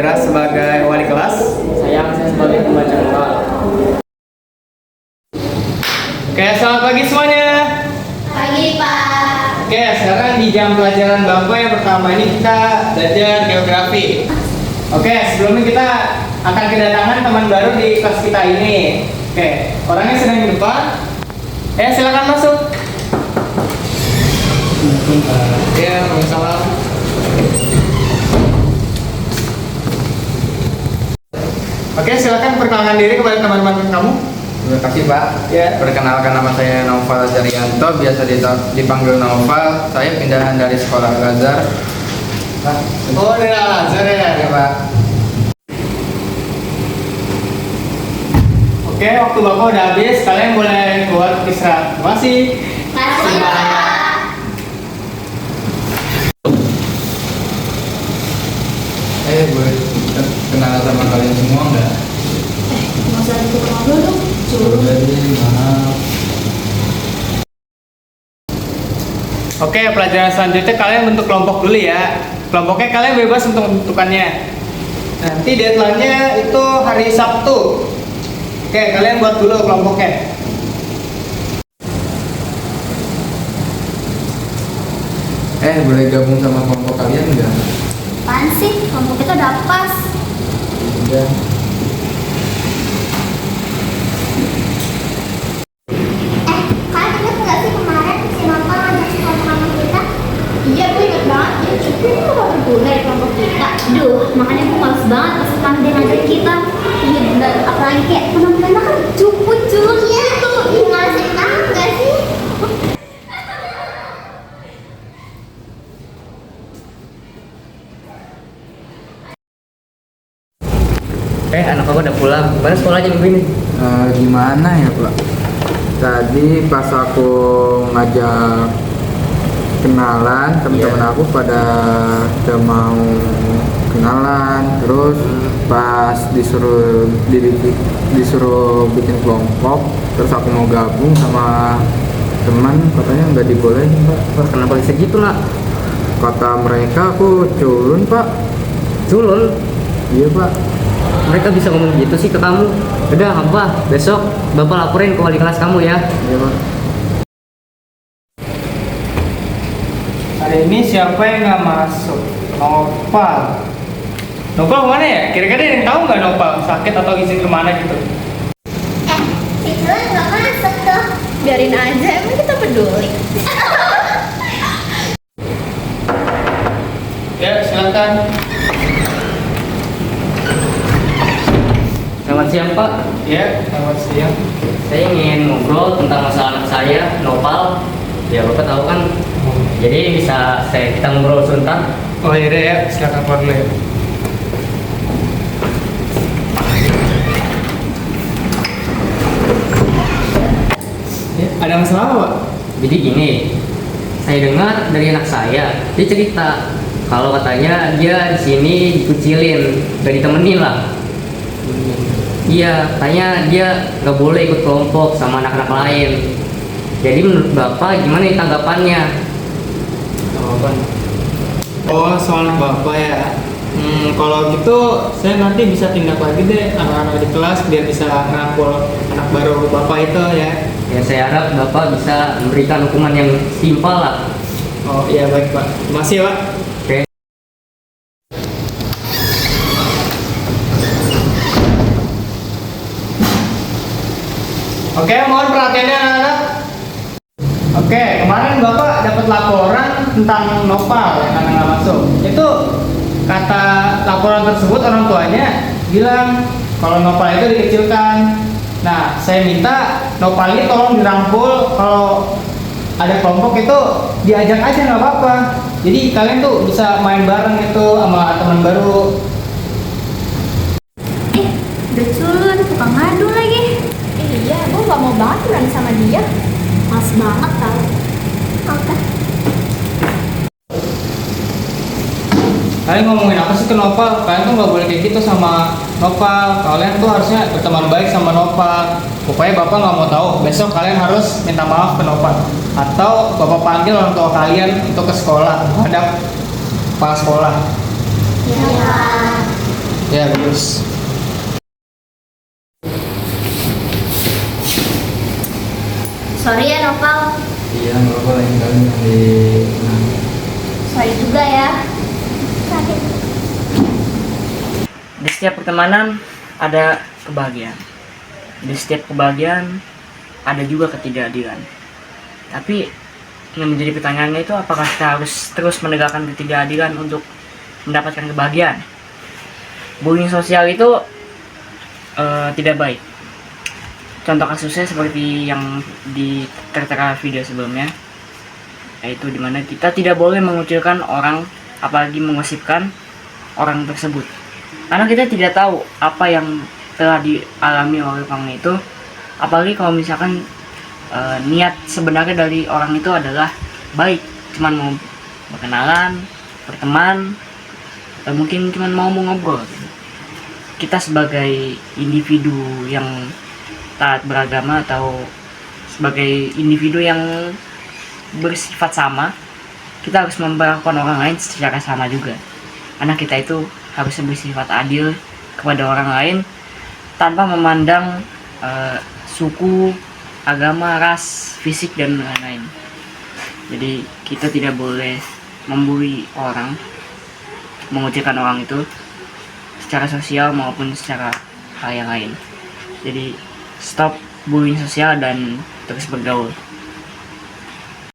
Wira sebagai wali kelas. Saya sebagai pembaca moral. Oke, selamat pagi semuanya. Pagi, Pak. Oke, sekarang di jam pelajaran Bapak yang pertama ini kita belajar geografi. Oke, sebelumnya kita akan kedatangan teman baru di kelas kita ini. Oke, orangnya sedang di depan. Silakan masuk. Ya, waalaikumsalam. Oke, silakan perkenalkan diri kepada teman-teman kamu. Terima kasih Pak. Ya. Perkenalkan, nama saya Noval Zarianto, biasa dipanggil Noval. Saya pindahan dari sekolah Al-Azhar. Pak. Oh, dari Al-Azhar ya. Ya Pak. Oke, waktu Bapak udah habis, kalian boleh keluar istirahat. Terima kasih. Makasih, Pak. Boleh kenal sama kalian semua nggak? Nggak usah ditukar dulu. Boleh deh, maaf. Oke, pelajaran selanjutnya kalian bentuk kelompok dulu ya. Kelompoknya kalian bebas untuk menentukannya. Nanti deadline-nya itu hari Sabtu. Oke, kalian buat dulu kelompoknya. Boleh gabung sama kelompok kalian nggak? Apaan sih? Kelompok kita udah pas. Udah. Kalian ingat nggak sih kemarin si Nova ngajak kelompok kita? Iya, gue inget banget. Ya, tapi ini udah berguna di kelompok kita. Duh, makanya gue males banget pas dia ngajak kita. Iya bener, apalagi kayak penampilannya kan cupu culun gitu. Ih, malesin banget nggak sih? Anak aku udah pulang. Mana sekolahnya minggu ini? Gimana ya Pak? Tadi pas aku ngajak kenalan, teman-teman aku pada udah mau kenalan, terus pas disuruh bikin kelompok, terus aku mau gabung sama teman, katanya nggak dibolehin Pak. Wah, kenapa bisa gitu lah? Kata mereka aku culun Pak. Culun? Iya Pak. Mereka bisa ngomong gitu sih ke kamu? Udah, apa? Besok Bapak laporin ke wali kelas kamu ya. Iya Pak. Hari ini siapa yang nggak masuk? Nopal. Nopal kemana ya? Kira-kira ada yang tahu nggak Nopal sakit atau izin kemana gitu? Si Culun nggak masuk tuh. Biarin aja, emang kita peduli. Ya, silakan. Selamat siang Pak. Ya, selamat siang. Saya ingin ngobrol tentang masalah anak saya, Nopal. Ya Bapak tahu kan. Jadi bisa kita ngobrol sebentar. Oh iya deh ya, silakan keluar dulu ya. Ya, ada masalah apa, Pak? Jadi gini, saya dengar dari anak saya, dia cerita kalau katanya dia di sini dikucilin, gak ditemenin lah. Iya, katanya dia nggak boleh ikut kelompok sama anak-anak lain. Jadi menurut Bapak gimana nih tanggapannya? Oh, soal anak Bapak ya. Kalau gitu saya nanti bisa tindak lagi deh anak-anak di kelas biar bisa ngerangkul anak baru Bapak itu ya. Ya saya harap Bapak bisa memberikan hukuman yang simpel lah. Oh iya baik Pak. Terima kasih ya, Pak. Oke. Oke, mohon perhatiannya anak-anak. Oke, kemarin Bapak dapat laporan tentang Nopal yang karena nggak masuk. Itu kata laporan tersebut orang tuanya bilang kalau Nopal itu dikecilkan. Nah, saya minta Nopal ini tolong dirangkul, kalau ada kelompok itu diajak aja nggak apa-apa. Jadi kalian tuh bisa main bareng itu sama teman baru. Udah culun, tukang ngadu lagi. Iya, gue gak mau banget berani sama dia. Males banget tau. Oke. Kalian ngomongin apa sih ke Nopal? Kalian tuh nggak boleh kayak gitu sama Nopal. Kalian tuh harusnya berteman baik sama Nopal. Pokoknya Bapak nggak mau tahu. Besok kalian harus minta maaf ke Nopal. Atau Bapak panggil orang tua kalian untuk ke sekolah menghadap kepala sekolah. Iya. Ya, bagus. Sorry ya Noval, Iya, nggak apa-apa, lain kali nanti. sorry juga ya. Sakit. Di setiap pertemanan ada kebahagiaan. Di setiap kebahagiaan ada juga ketidakadilan. Tapi yang menjadi pertanyaannya itu apakah kita harus terus menegakkan ketidakadilan untuk mendapatkan kebahagiaan? Bullying sosial itu tidak baik. Contoh kasusnya seperti yang tertera video sebelumnya, yaitu dimana kita tidak boleh mengucilkan orang, apalagi menggosipkan orang tersebut, karena kita tidak tahu apa yang telah dialami oleh orang itu, apalagi kalau misalkan niat sebenarnya dari orang itu adalah baik, cuman mau berkenalan, berteman, atau mungkin cuman mau ngobrol. Kita sebagai individu yang taat beragama atau sebagai individu yang bersifat sama, kita harus memperlakukan orang lain secara sama juga, karena kita itu harus bersifat adil kepada orang lain tanpa memandang suku, agama, ras, fisik, dan lain-lain. Jadi kita tidak boleh membuli orang, mengucilkan orang itu secara sosial maupun secara hal yang lain. Jadi stop bullying sosial dan terus bergaul.